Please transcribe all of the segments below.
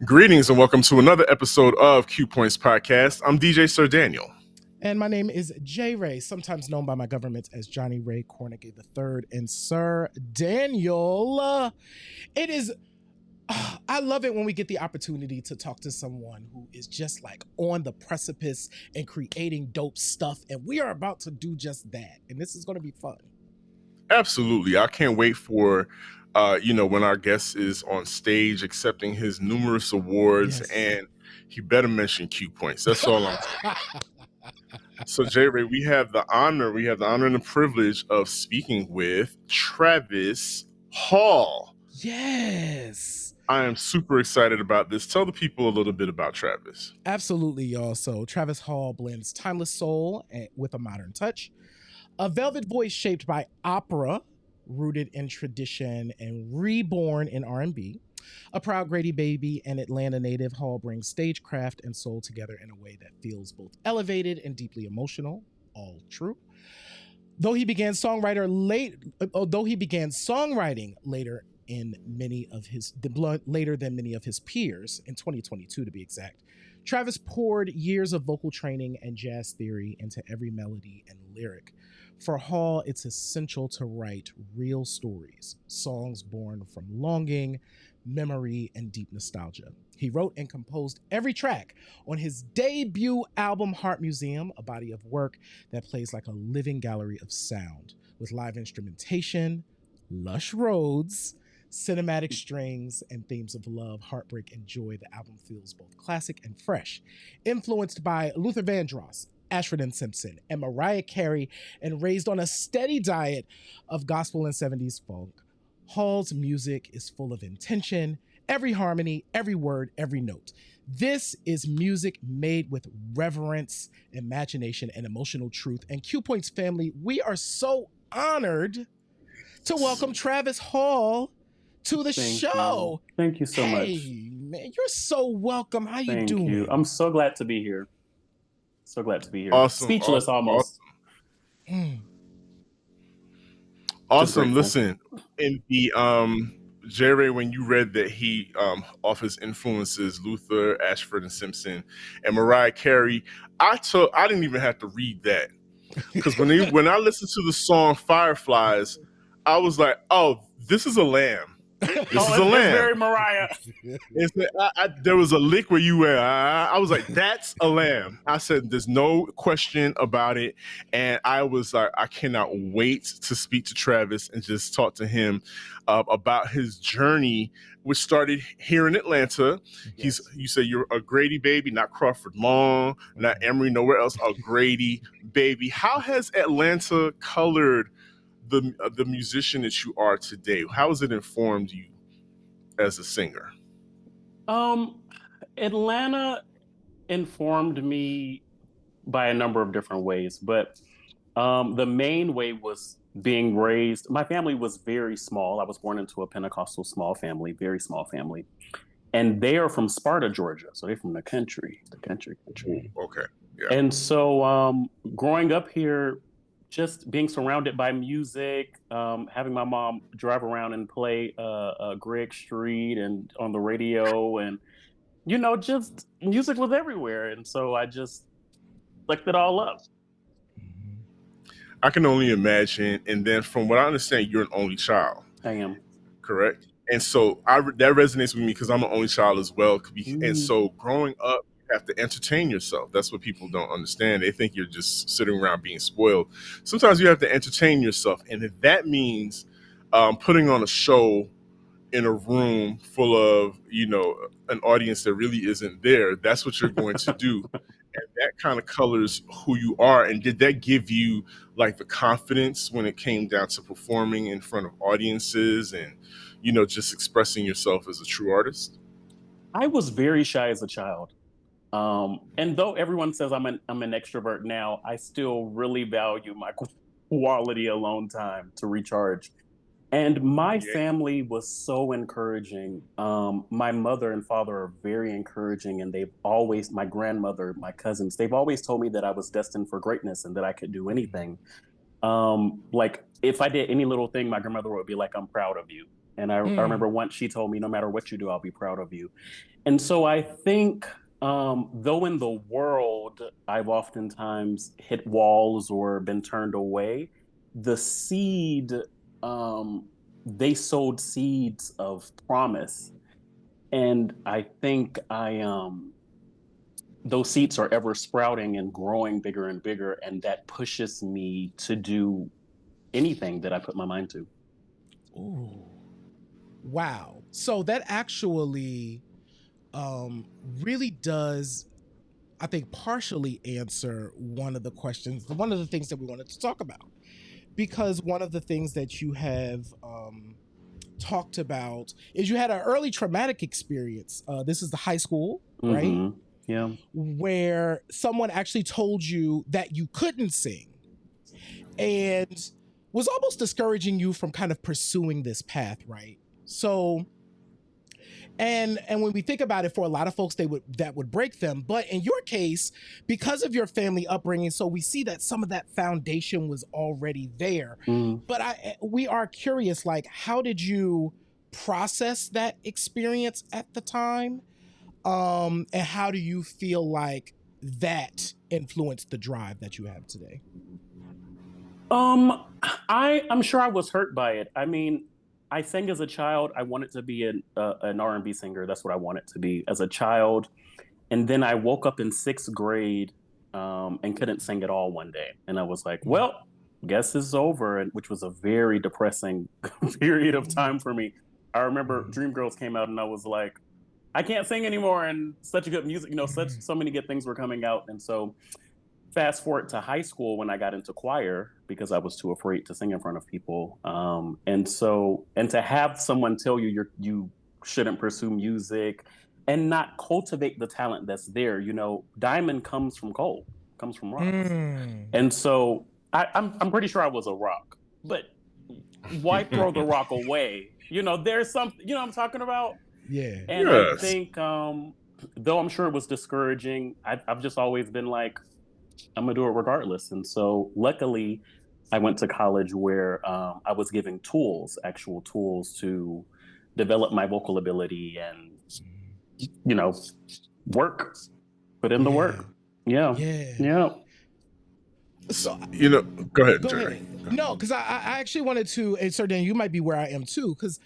Greetings and welcome to another episode of Q Points Podcast. I'm DJ Sir Daniel. And my name is J. Ray, sometimes known by my government as Johnny Ray Cornegay III. And Sir Daniel, it is, I love it when we get the opportunity to talk to someone who is just like on the precipice and creating dope stuff. And we are about to do just that. And this is going to be fun. Absolutely. I can't wait for, when our guest is on stage accepting his numerous awards, and he better mention Q Points. That's all I'm saying. So, J. Ray, we have the honor and the privilege of speaking with Travis Hall. Yes. I am super excited about this. Tell the people a little bit about Travis. Absolutely, y'all. So Travis Hall blends timeless soul with a modern touch. A velvet voice shaped by opera, rooted in tradition and reborn in R&B. A proud Grady baby and Atlanta native, Hall brings stagecraft and soul together in a way that feels both elevated and deeply emotional. All true. Though he began songwriting later than many of his peers in 2022 to be exact, Travis poured years of vocal training and jazz theory into every melody and lyric. For Hall, it's essential to write real stories, songs born from longing, memory, and deep nostalgia. He wrote and composed every track on his debut album, HeART Museum, a body of work that plays like a living gallery of sound, with live instrumentation, lush roads, cinematic strings, and themes of love, heartbreak, and joy. The album feels both classic and fresh, influenced by Luther Vandross, Ashford and Simpson, and Mariah Carey, and raised on a steady diet of gospel and 70s funk. Hall's music is full of intention, every harmony, every word, every note. This is music made with reverence, imagination, and emotional truth. And Q Points family, we are so honored to welcome Travis Hall to the show. Thank you so much. Hey, man, you're so welcome. How you doing? You. I'm so glad to be here. So glad to be here. Awesome. Speechless almost. Awesome. Listen, in the J. Ray, when you read that he off his influences, Luther, Ashford and Simpson, and Mariah Carey, I didn't even have to read that. Because when I listened to the song Fireflies, I was like, oh, this is a lamb. This is a lamb. It's very Mariah. There was a lick where you were. I was like, "That's a lamb." I said, "There's no question about it." And I was like, "I cannot wait to speak to Travis and just talk to him about his journey, which started here in Atlanta." Yes. You say you're a Grady baby, not Crawford Long, not Emory, nowhere else. A Grady baby. How has Atlanta colored the musician that you are today? How has it informed you as a singer? Atlanta informed me by a number of different ways, but the main way was being raised. My family was very small. I was born into a Pentecostal small family, very small family. And they are from Sparta, Georgia. So they're from the country. Ooh, okay. Yeah. And so growing up here, just being surrounded by music, having my mom drive around and play Greg Street and on the radio, and just music was everywhere, and so I just licked it all up. I can only imagine. And then, from what I understand, you're an only child. I am. Correct. And so that resonates with me because I'm an only child as well. And so growing up, have to entertain yourself. That's what people don't understand. They think you're just sitting around being spoiled. Sometimes you have to entertain yourself, and if that means putting on a show in a room full of an audience that really isn't there, that's what you're going to do. And that kind of colors who you are. And did that give you like the confidence when it came down to performing in front of audiences and just expressing yourself as a true artist? I was very shy as a child. And though everyone says I'm an extrovert now, I still really value my quality alone time to recharge. And my family was so encouraging. My mother and father are very encouraging, and my grandmother, my cousins, they've always told me that I was destined for greatness and that I could do anything. Like if I did any little thing, my grandmother would be like, "I'm proud of you." And I remember once she told me, no matter what you do, I'll be proud of you. And so I think, though in the world I've oftentimes hit walls or been turned away, the seed, um, they sowed seeds of promise. And I think those seeds are ever sprouting and growing bigger and bigger. And that pushes me to do anything that I put my mind to. Ooh. Wow. So that actually really does, I think, partially answer one of the questions, one of the things that we wanted to talk about. Because one of the things that you have talked about is you had an early traumatic experience. This is the high school, right? Mm-hmm. Yeah. Where someone actually told you that you couldn't sing and was almost discouraging you from kind of pursuing this path, right? So, and when we think about it, for a lot of folks, that would break them. But in your case, because of your family upbringing, so we see that some of that foundation was already there. Mm. But we are curious, like, how did you process that experience at the time? And how do you feel like that influenced the drive that you have today? I'm sure I was hurt by it. I mean, I sang as a child. I wanted to be an R&B singer. That's what I wanted to be as a child. And then I woke up in sixth grade and couldn't sing at all one day. And I was like, well, guess it's over, and which was a very depressing period of time for me. I remember Dreamgirls came out, and I was like, I can't sing anymore. And such a good music, so many good things were coming out. And so fast forward to high school when I got into choir because I was too afraid to sing in front of people. And to have someone tell you you shouldn't pursue music and not cultivate the talent that's there. Diamond comes from coal, comes from rocks. And so I'm pretty sure I was a rock, but why throw the rock away? There's something, what I'm talking about? Yeah. And I think, though I'm sure it was discouraging, I've just always been like, I'm gonna do it regardless. And so, luckily, I went to college where I was given actual tools to develop my vocal ability and work, put in the work. Yeah, yeah. So Go ahead, go Jerry. ahead. No, because I actually wanted to, and so Dan, you might be where I am too, because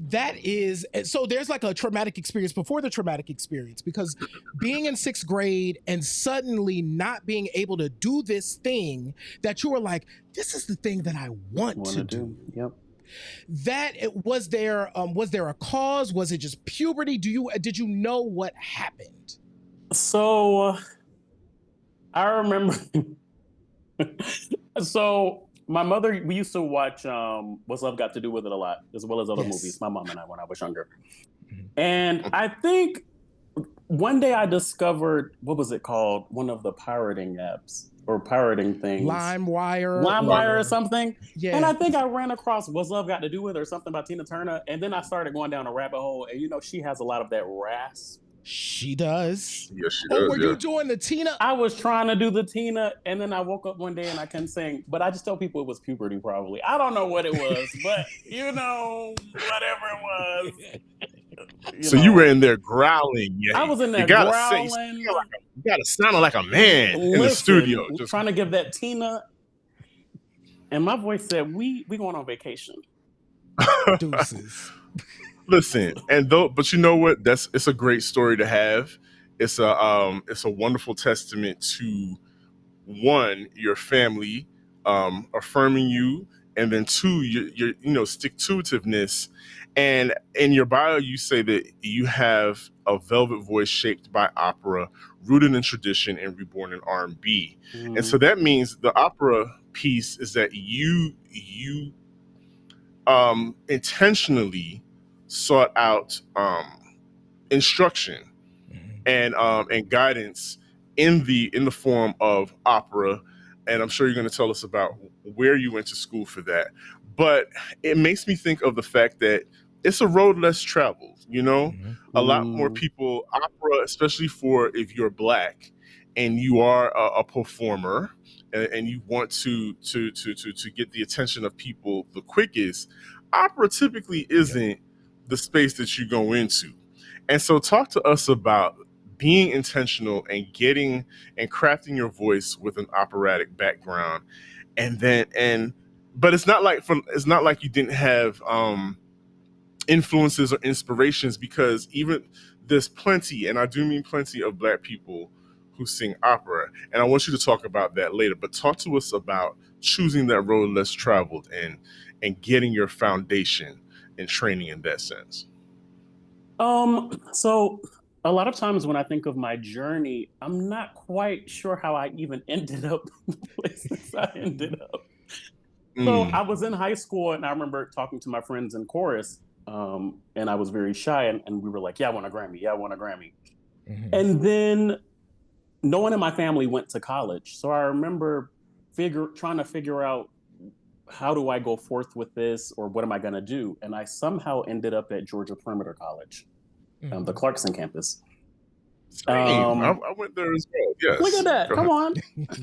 that is, so there's like a traumatic experience before the traumatic experience, because being in sixth grade and suddenly not being able to do this thing that you were like, this is the thing that I want to do. Yep. That was there a cause? Was it just puberty? Did you know what happened? So I remember. So my mother, we used to watch What's Love Got to Do with It a lot, as well as other movies, my mom and I, when I was younger. And I think one day I discovered, what was it called? One of the pirating apps or pirating things. LimeWire or something. Yeah. And I think I ran across What's Love Got to Do with It or something by Tina Turner. And then I started going down a rabbit hole. And she has a lot of that rasp. She does. Yes, she does. Were you doing the Tina? I was trying to do the Tina, and then I woke up one day and I couldn't sing. But I just tell people it was puberty, probably. I don't know what it was, but whatever it was. So you were in there growling. Yeah, I was in there you gotta growling. You gotta sound like a man in the studio, just trying to give that Tina. And my voice said, "We going on vacation." Deuces. Listen, but you know what? It's a great story to have. It's a wonderful testament to, one, your family affirming you, and then two, your stick to itiveness. And in your bio, you say that you have a velvet voice shaped by opera, rooted in tradition, and reborn in R&B. And so that means the opera piece is that you intentionally sought out instruction and guidance in the form of opera, and I'm sure you're going to tell us about where you went to school for that. But it makes me think of the fact that it's a road less traveled. A lot more people opera, especially for if you're Black and you are a performer and you want to get the attention of people the quickest. opera typically isn't the space that you go into. And so talk to us about being intentional and getting and crafting your voice with an operatic background. And then and but it's not like you didn't have influences or inspirations, because even there's plenty, and I do mean plenty, of Black people who sing opera. And I want you to talk about that later. But talk to us about choosing that road less traveled and getting your foundation and training in that sense. So a lot of times when I think of my journey, I'm not quite sure how I even ended up the places I ended up. So Mm, I was in high school and I remember talking to my friends in chorus, and I was very shy, and we were like, yeah, I want a Grammy. Yeah, I want a Grammy. Mhm. And then no one in my family went to college. So I remember trying to figure out, how do I go forth with this, or what am I going to do? And I somehow ended up at Georgia Perimeter College, the Mhm. Clarkson campus. same. Um, I went there as well. Look at Yes. that. Go Come ahead. on.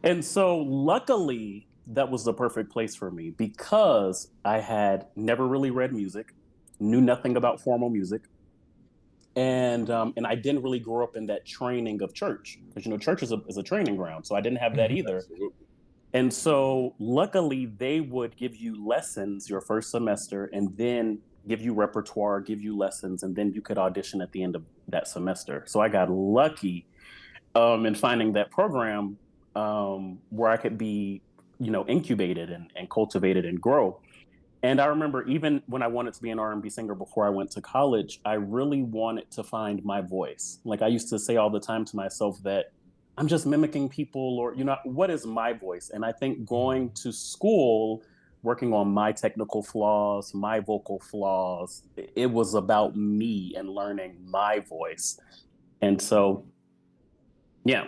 And so luckily that was the perfect place for me, because I had never really read music, knew nothing about formal music, and I didn't really grow up in that training of church, because church is a training ground, so I didn't have that Mhm. either. Absolutely. And so luckily they would give you lessons your first semester, and then give you repertoire, give you lessons, and then you could audition at the end of that semester. So I got lucky in finding that program, where I could be, incubated and cultivated and grow. And I remember, even when I wanted to be an R&B singer before I went to college, I really wanted to find my voice. Like, I used to say all the time to myself that I'm just mimicking people, or, what is my voice? And I think going to school, working on my technical flaws, my vocal flaws, it was about me and learning my voice. And so, yeah.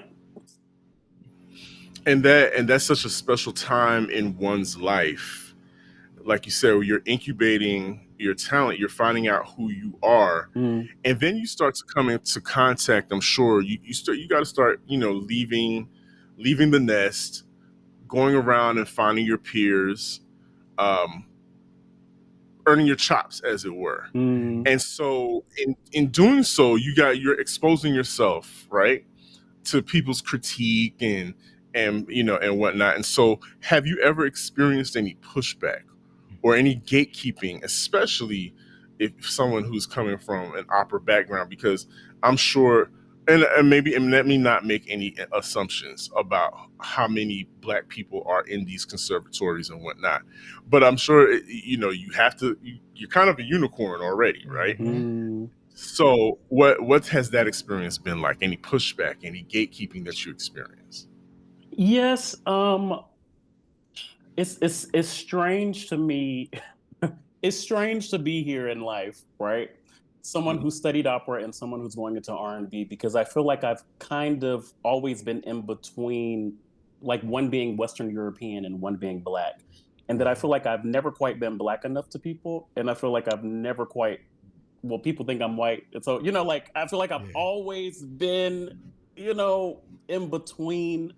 And that's such a special time in one's life. Like you said, where you're incubating your talent, you're finding out who you are, Mm, and then you start to come into contact. I'm sure you got to start, leaving the nest, going around and finding your peers, um, earning your chops, as it were. mm, And so in doing so, you're exposing yourself, right, to people's critique and whatnot. And so, have you ever experienced any pushback or any gatekeeping, especially if someone who's coming from an opera background? Because I'm sure, and let me not make any assumptions about how many Black people are in these conservatories and whatnot, but I'm sure you have to. You're kind of a unicorn already, right? Mhm. mm. So, what has that experience been like? Any pushback, any gatekeeping that you experience? Yes, it's strange to me. It's strange to be here in life, right? Someone Mm, who studied opera and someone who's going into R&B, because I feel like I've kind of always been in between, like one being Western European and one being Black. And that I feel like I've never quite been Black enough to people. And I feel like I've never quite, well, people think I'm white. And so, like, I feel like I've Yeah. always been, in between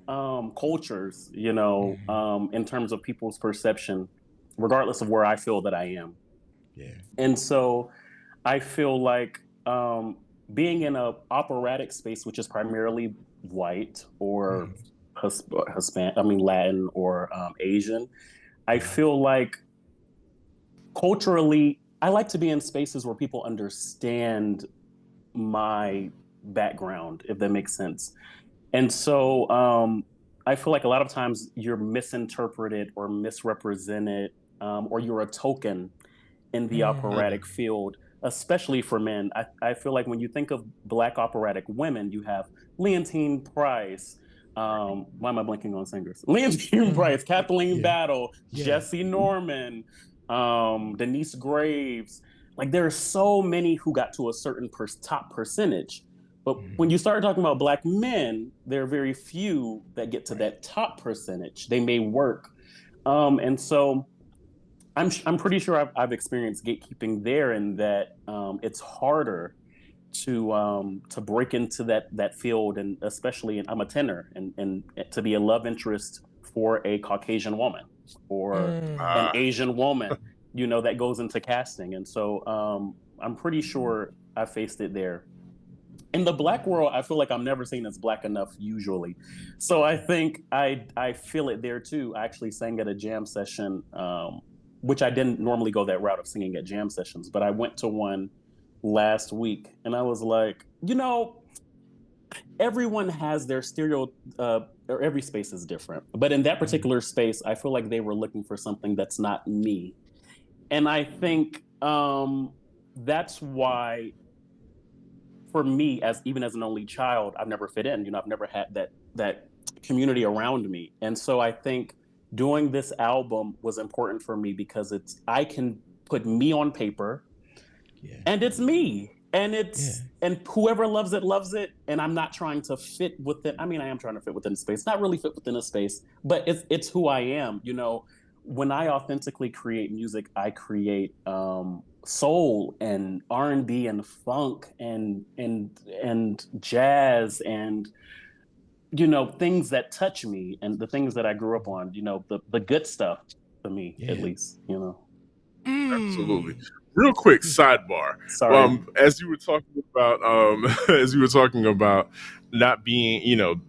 cultures, Mhm. in terms of people's perception, regardless of where I feel that I am. Yeah. And so I feel like, being in a operatic space, which is primarily white or Mhm. Hispanic, I mean Latin or Asian, I Mhm. feel like culturally, I like to be in spaces where people understand my background, if that makes sense. And so I feel like a lot of times you're misinterpreted or misrepresented, or you're a token in the operatic Mhm. field, especially for men. I feel like when you think of Black operatic women, you have Leontine Price. Why am I blanking on singers? Leontine Mhm. Price, Kathleen Yeah. Battle, Yeah. Jesse Norman, Denise Graves. Like, there are so many who got to a certain top percentage. But when Mhm. you start talking about Black men, there are very few that get to Right. that top percentage. They may work. And so I'm pretty sure I've experienced gatekeeping there, in that it's harder to break into that field, and especially, I'm a tenor, and to be a love interest for a Caucasian woman. or an Mm. Asian woman, you know, that goes into casting. And so I'm pretty sure I faced it there. In the black world, I feel like I'm never seen as black enough usually. So I think I feel it there too. I actually sang at a jam session, which I didn't normally go that route of singing at jam sessions, but I went to one last week and I was like, you know, everyone has their or every space is different. But in that particular space, I feel like they were looking for something that's not me. And I think that's why for me, as even as an only child, I've never fit in. You know, I've never had that community around me. And so I think doing this album was important for me because I can put me on paper Yeah. and it's me. And Yeah. and whoever loves it. And I'm not trying to fit within. I mean, I am trying to fit within a space, not really fit within a space, but it's who I am. You know, when I authentically create music, I create soul and R&B and funk and jazz and you know things that touch me and the things that I grew up on. You know, the good stuff for me at Yeah. least. You know. Absolutely. Mm. Real quick sidebar. Sorry. As you were talking about, as you were talking about not being,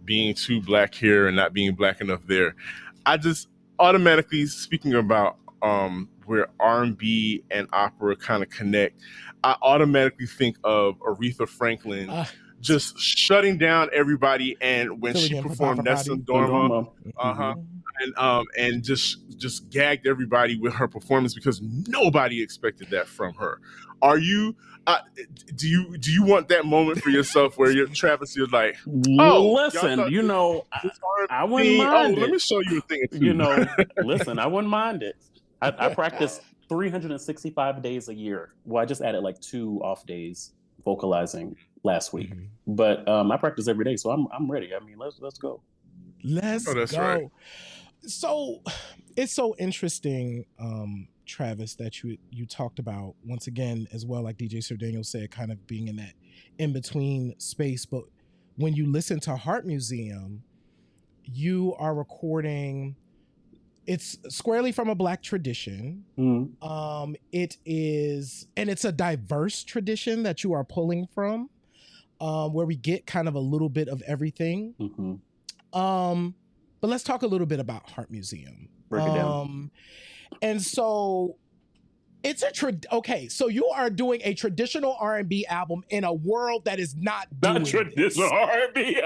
being too black here and not being black enough there, I just automatically speaking about where R&B and opera kind of connect. I automatically think of Aretha Franklin Uh, just shutting down everybody, and when filling she in for performed Papa Nessun Body. Dorma, Sodoma. uh-huh, Mhm. and just gagged everybody with her performance because nobody expected that from her. Are you? Uh, do you want that moment for yourself where you're Travis? You're like, oh, y'all Listen, thought you know, this I wouldn't R&B. Oh, mind let it. me show you a thing or You two. know, listen, I wouldn't mind it. I practice 365 days a year. Well, I just added like 2 off days vocalizing last week, Mhm. but I practice every day, so I'm ready. I mean, let's go. Oh, Let's that's right. go. So it's so interesting, Travis, that you talked about once again as well, like DJ Sir Daniel said, kind of being in that in between space. But when you listen to Heart Museum, you are recording. It's squarely from a black tradition. Mm, It is, and it's a diverse tradition that you are pulling from, where we get kind of a little bit of everything. hmm Um, but let's talk a little bit about Heart Museum. Break it down. And so it's okay. So you are doing a traditional R&B album in a world that is not Not doing traditional this. R&B.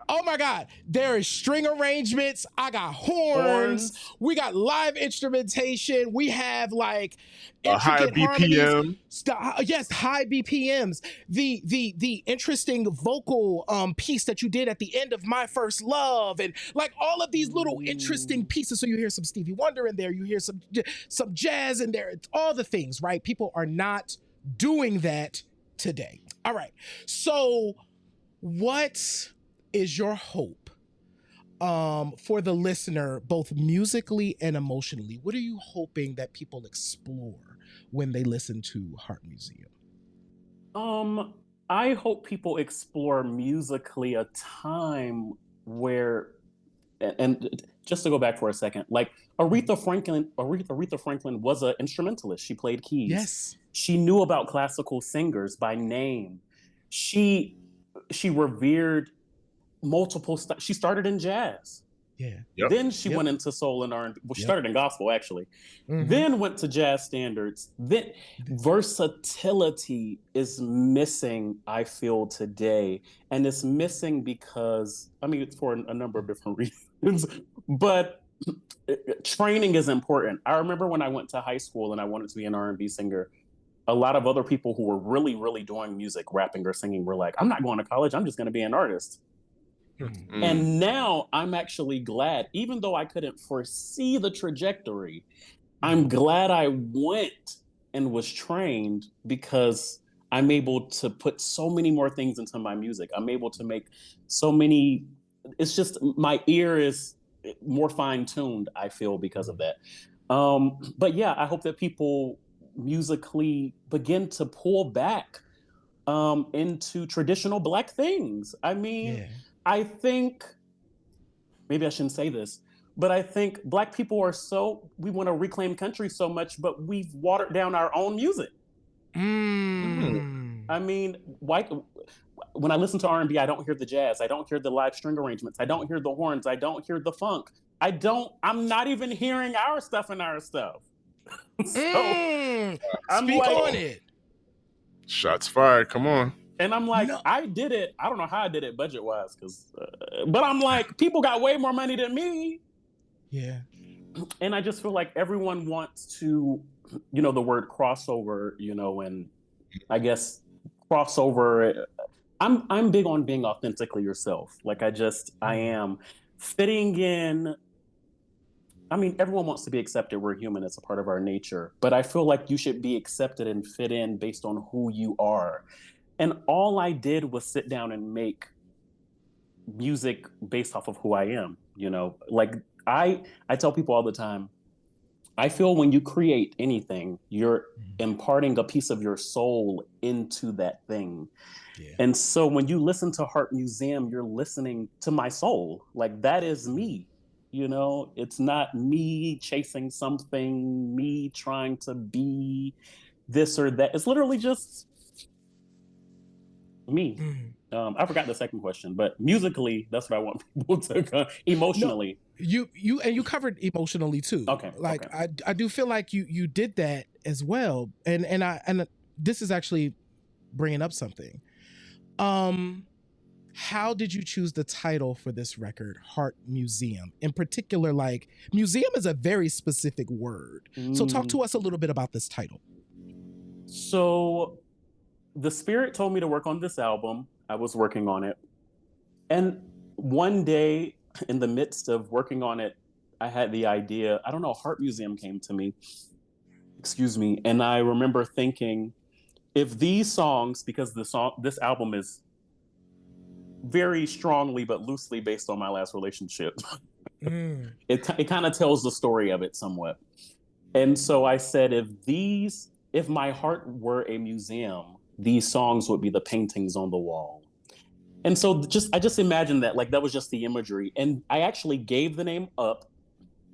Oh my God. There is string arrangements. I got horns. Horns. We got live instrumentation. We have like A higher intricate harmonies. BPM. Yes, high BPMs. The interesting vocal piece that you did at the end of My First Love, and like all of these little interesting pieces. So you hear some Stevie Wonder in there. You hear some jazz in there. It's all the things, right? People are not doing that today. All right. So what is your hope for the listener, both musically and emotionally? What are you hoping that people explore when they listen to Heart Museum? I hope people explore musically a time where and just to go back for a second, like Aretha Franklin was an instrumentalist. She played keys. Yes. She knew about classical singers by name. She she revered she started in jazz. Yeah. Yep. Then she Yep. went into soul and R&B. Well, she Yep. started in gospel actually. Mm-hmm. Then went to jazz standards. Then versatility is missing, I feel, today. And it's missing because, I mean, it's for a number of different reasons, but training is important. I remember when I went to high school and I wanted to be an R&B singer, a lot of other people who were really, really doing music, rapping or singing were like, I'm not going to college. I'm just going to be an artist. Mm-hmm. And now I'm actually glad, even though I couldn't foresee the trajectory, I'm glad I went and was trained because I'm able to put so many more things into my music. I'm able to make so many, it's just my ear is more fine tuned, I feel, because of that. But yeah, I hope that people musically begin to pull back into traditional Black things. I mean, Yeah. I think maybe I shouldn't say this, But I think Black people are we want to reclaim country so much, but we've watered down our own music. I mean, when I listen to R&B, I don't hear the jazz. I don't hear the live string arrangements. I don't hear the horns. I don't hear the funk. I'm not even hearing our stuff in our stuff. So I'm Speak like, on it. Shots fired. Come on. And I'm like, No. I did it. I don't know how I did it budget wise, but I'm like, people got way more money than me. Yeah. And I just feel like everyone wants to, the word crossover, and I guess crossover. I'm big on being authentically yourself. Like I am fitting in. I mean, everyone wants to be accepted. We're human. It's a part of our nature. But I feel like you should be accepted and fit in based on who you are. And all I did was sit down and make music based off of who I am. Like I tell people all the time, I feel when you create anything, you're imparting a piece of your soul into that thing. Yeah. And so when you listen to HeART Museum, you're listening to my soul. Like that is me. It's not me chasing something, me trying to be this or that. It's literally just me. I forgot the second question, but musically, that's what I want people to emotionally. No, you covered emotionally too. Okay. Like okay. I do feel like you did that as well, and this is actually bringing up something. How did you choose the title for this record, HeART Museum? In particular, like museum is a very specific word. So talk to us a little bit about this title. So the spirit told me to work on this album. I was working on it. And one day in the midst of working on it, I had the idea, I don't know, HeART Museum came to me. Excuse me. And I remember thinking, if these songs, because this album is very strongly but loosely based on my last relationship. It kind of tells the story of it somewhat. And so I said, if my heart were a museum, these songs would be the paintings on the wall. And so I just imagined that, like that was just the imagery. And I actually gave the name up,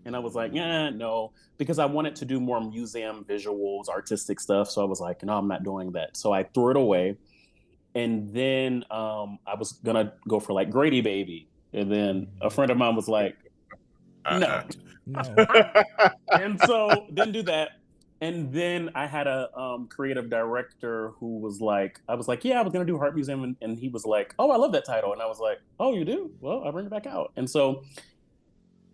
and I was like, yeah, no, because I wanted to do more museum visuals, artistic stuff. So I was like, no, I'm not doing that. So I threw it away. And then I was gonna go for like Grady Baby, and then a friend of mine was like, "No." And so didn't do that. And then I had a creative director who was like, I was like, yeah, I was gonna do HeART Museum, and he was like, oh, I love that title, and I was like, oh, you do? Well, I'll bring it back out. And so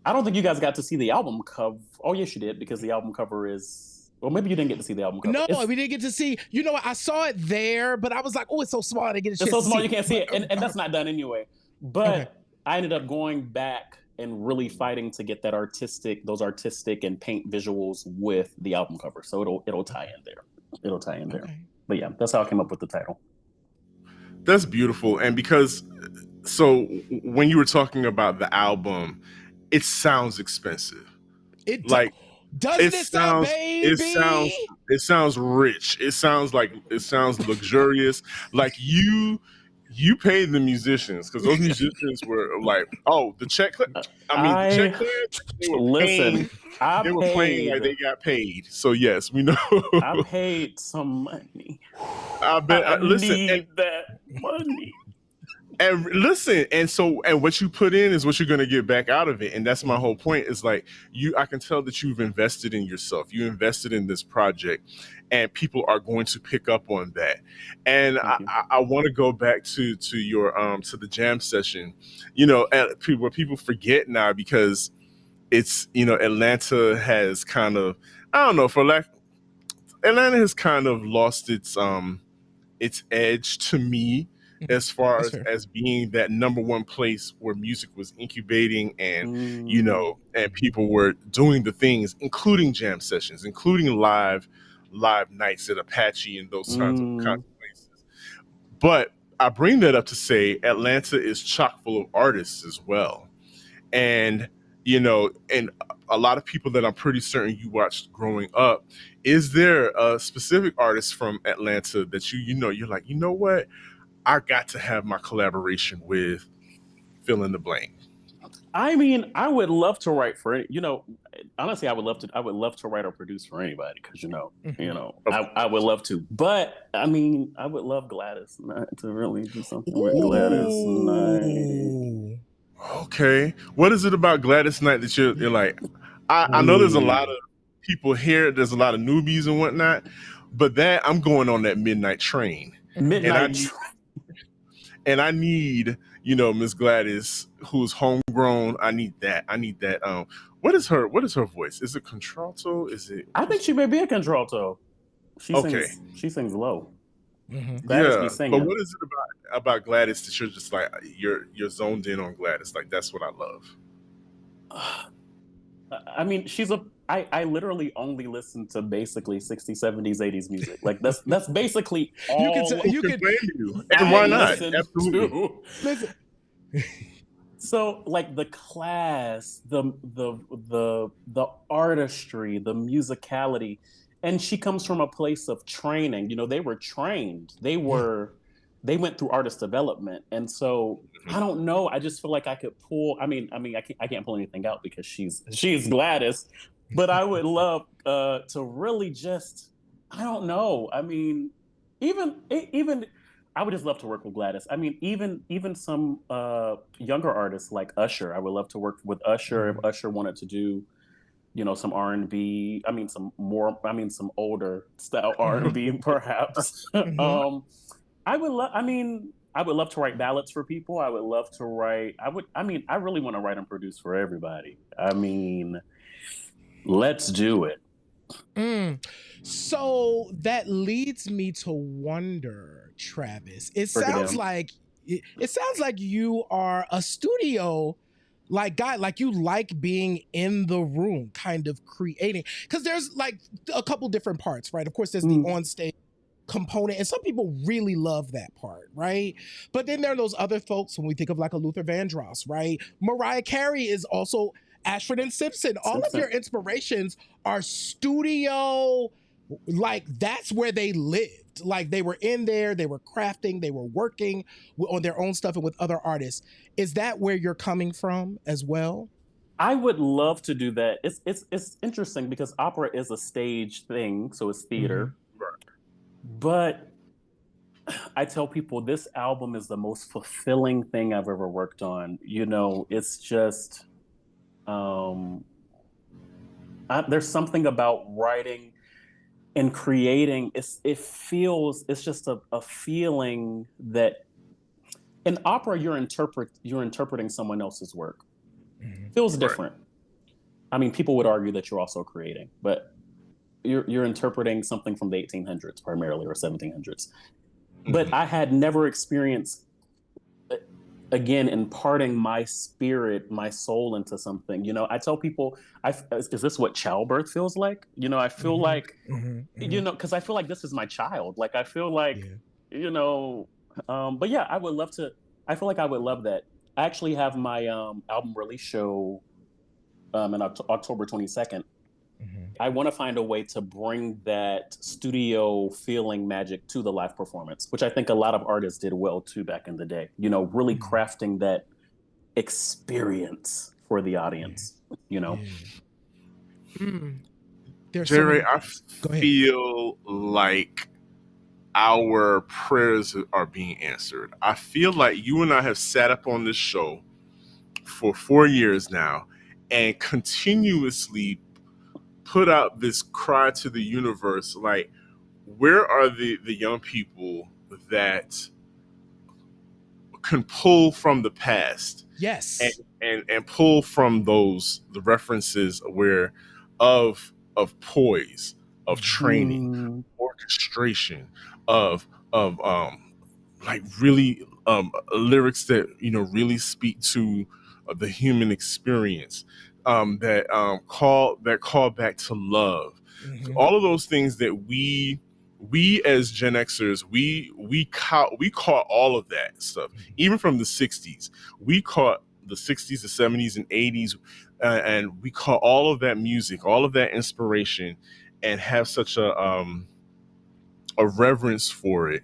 I don't think you guys got to see the album cover. Oh, yes, you did, because the album cover is. Well, maybe you didn't get to see the album cover. No, we didn't get to see. I saw it there, but I was like, oh, it's so small. I didn't get a chance. It's so small, you can't see it, and that's not done anyway. But I ended up going back and really fighting to get those artistic and paint visuals with the album cover. So it'll tie in there. It'll tie in there. Okay. But yeah, that's how I came up with the title. That's beautiful, and so when you were talking about the album, it sounds expensive. Doesn't it sound, baby? It sounds rich. It sounds luxurious. Like you paid the musicians, because those musicians were like, oh, the check. The check cleared. They were playing like they got paid. So yes, we know. I paid some money. I bet. I need that money. And listen, and what you put in is what you're going to get back out of it. And that's my whole point, is like I can tell that you've invested in yourself. You invested in this project, and people are going to pick up on that. And I want to go back to your to the jam session, where people forget now, because it's, Atlanta has kind of, I don't know, Atlanta has kind of lost its edge to me, as far as being that number one place where music was incubating, and and people were doing the things, including jam sessions, including live nights at Apache and those kinds of places. But I bring that up to say Atlanta is chock full of artists as well. And and a lot of people that I'm pretty certain you watched growing up. Is there a specific artist from Atlanta that you're like, what? I got to have my collaboration with fill in the blank? I mean, I would love to write for it. Honestly, I would love to write or produce for anybody because Mhm. Of I would course. love to. But I mean, I would love Gladys Knight to really do something with Gladys Knight. Ooh. Okay. What is it about Gladys Knight that you're like? I know there's a lot Ooh. of people here. There's a lot of newbies and whatnot, but that I'm going on that midnight train, Mhm. and I Midnight need Miss Gladys who's homegrown. I need that. I need that. What is her voice? Is it contralto? Is it I think she may be a contralto. okay? She sings low. Mhm. Gladys be Yeah, but singing. what is it about Gladys that you're just like you're zoned in on Gladys? Like that's what I love. I mean, I literally only listen to basically 60s, 70s, 80s music. Like that's basically You could tell, all Who you can could blame you? And I why not? listen, listen Absolutely. to. listen. So like the class, the artistry, the musicality, and she comes from a place of training. They were trained. Yeah. They went through artist development, and so I don't know. I just feel like I could pull. I can't pull anything out because she's Gladys, but I would love to really just. I don't know. I mean, even I would just love to work with Gladys. I mean, even some younger artists like Usher. I would love to work with Usher if Mhm. Usher wanted to do, some R&B. I mean, some older style R&B perhaps. Mhm. I would love to write ballads for people. I would love to write. I really want to write and produce for everybody. I mean, let's do it. Mm. So that leads me to wonder, Travis. Break it down. It sounds like you are a studio like guy, like you like being in the room, kind of creating. Because there's like a couple different parts, right? Of course, there's the Mm, on stage component, and some people really love that part, right? But then there are those other folks when we think of like a Luther Vandross, right? Mariah Carey is also Ashford and Simpson. All of Simpson. your inspirations are studio, like that's where they lived. Like they were in there, they were crafting, they were working on their own stuff and with other artists. Is that where you're coming from as well? I would love to do that. It's interesting because opera is a stage thing, so it's Mm-hmm. theater. But I tell people this album is the most fulfilling thing I've ever worked on. It's just um, there's something about writing and creating. It's just a feeling that in opera you're interpreting someone else's work. Mm-hmm. Feels Right. different. I mean, people would argue that you're also creating, but you're interpreting something from the 1800s primarily or 1700s. But Hmm. I had never experienced again imparting my spirit, my soul into something. I tell people, is this what childbirth feels like? I feel Mm-hmm. like Mm-hmm. Mm-hmm. because I feel like this is my child. Like I feel like Yeah. you know. But yeah, I would love to. I feel like I would love that. I actually have my album release show in October 22nd. Mm-hmm. I want to find a way to bring that studio feeling magic to the live performance, which I think a lot of artists did well too back in the day. Really Mm-hmm. crafting that experience for the Yeah. audience, you know. Yeah. Mm. There's so Jerry, many. I Go ahead. feel like our prayers are being answered. I feel like you and I have sat up on this show for 4 years now and continuously put out this cry to the universe like, where are the young people that can pull from the past and Yes. and pull from those the references where of poise, of Mm-hmm. training, Mm, orchestration, of like really lyrics that really speak to the human experience, that call back to love, Mm-hmm. all of those things that we as Gen Xers, we caught all of that stuff, even from the 60s. We caught the 60s, the 70s, and 80s, and we caught all of that music, all of that inspiration, and have such a reverence for it.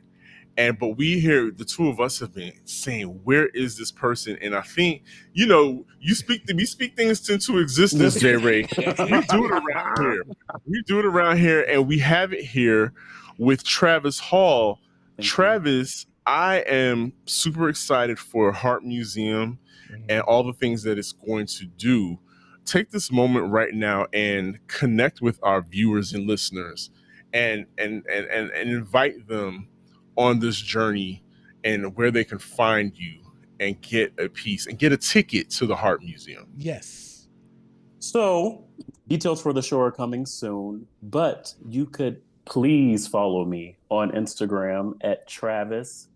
but we hear the two of us have been saying, where is this person? And I think, we speak things into existence, J Ray. We do it around here. We do it around here, and we have it here with Travis Hall. Travis, I am super excited for Heart Museum and all the things that it's going to do. Take this moment right now and connect with our viewers and listeners and invite them on this journey and where they can find you and get a piece and get a ticket to the Heart Museum. Yes. So details for the show are coming soon, but you could please follow me on Instagram at Travis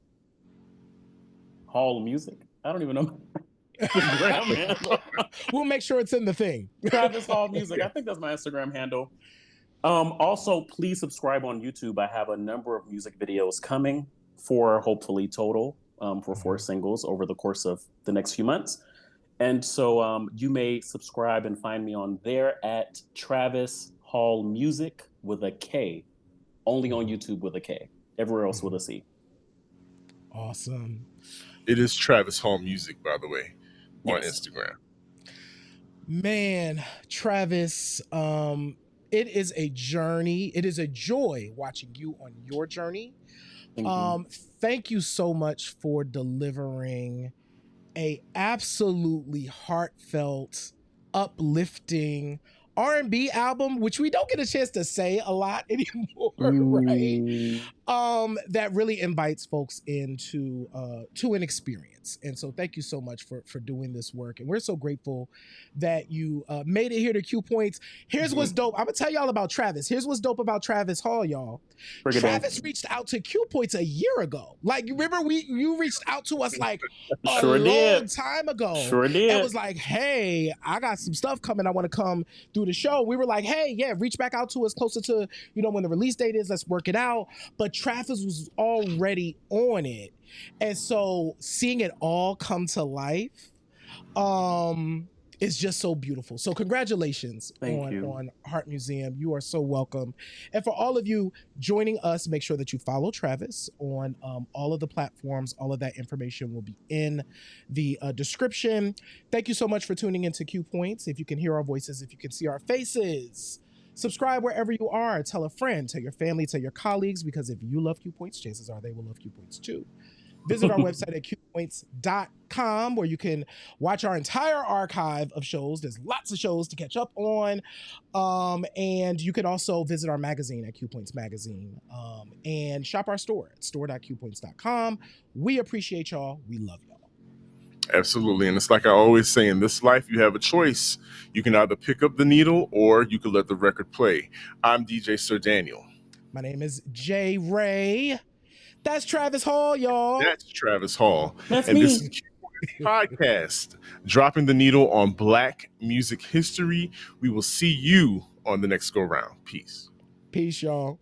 Hall Music. I don't even know Instagram handle. We'll make sure it's in the thing. Travis Hall Music. I think that's my Instagram handle. Also, please subscribe on YouTube. I have a number of music videos coming for hopefully total for 4 singles over the course of the next few months. And so you may subscribe and find me on there at Travis Hall Music with a K. Only on YouTube with a K. Everywhere else with a C. Awesome. It is Travis Hall Music, by the way, on Instagram. Man, Travis, it is a journey. It is a joy watching you on your journey. Thank you so much for delivering a absolutely heartfelt, uplifting R&B album, which we don't get a chance to say a lot anymore, right? That really invites folks into to an experience. And so thank you so much for doing this work. And we're so grateful that you made it here to Q Points. Here's what's dope. I'm gonna tell y'all about Travis. Here's what's dope about Travis Hall, y'all. Travis reached out to Q Points a year ago. Like, you remember you reached out to us like a long time ago. Sure did. And was like, hey, I got some stuff coming. I want to come through the show. We were like, hey, yeah, reach back out to us closer to, when the release date is. Let's work it out. But Travis was already on it. And so seeing it all come to life is just so beautiful. So congratulations on Heart Museum. You are so welcome. And for all of you joining us, make sure that you follow Travis on all of the platforms. All of that information will be in the description. Thank you so much for tuning into Q Points. If you can hear our voices, if you can see our faces, subscribe wherever you are. Tell a friend, tell your family, tell your colleagues, because if you love Q Points, chances are they will love Q Points too. Visit our website at qpoints.com, where you can watch our entire archive of shows. There's lots of shows to catch up on. And you can also visit our magazine at Q Points Magazine, and shop our store at store.qpoints.com. We appreciate y'all. We love y'all. Absolutely. And it's like I always say, in this life, you have a choice. You can either pick up the needle or you can let the record play. I'm DJ Sir Daniel. My name is J Ray. That's Travis Hall, y'all. That's Travis Hall. That's me. This is podcast, dropping the needle on Black music history. We will see you on the next go round. Peace. Peace, y'all.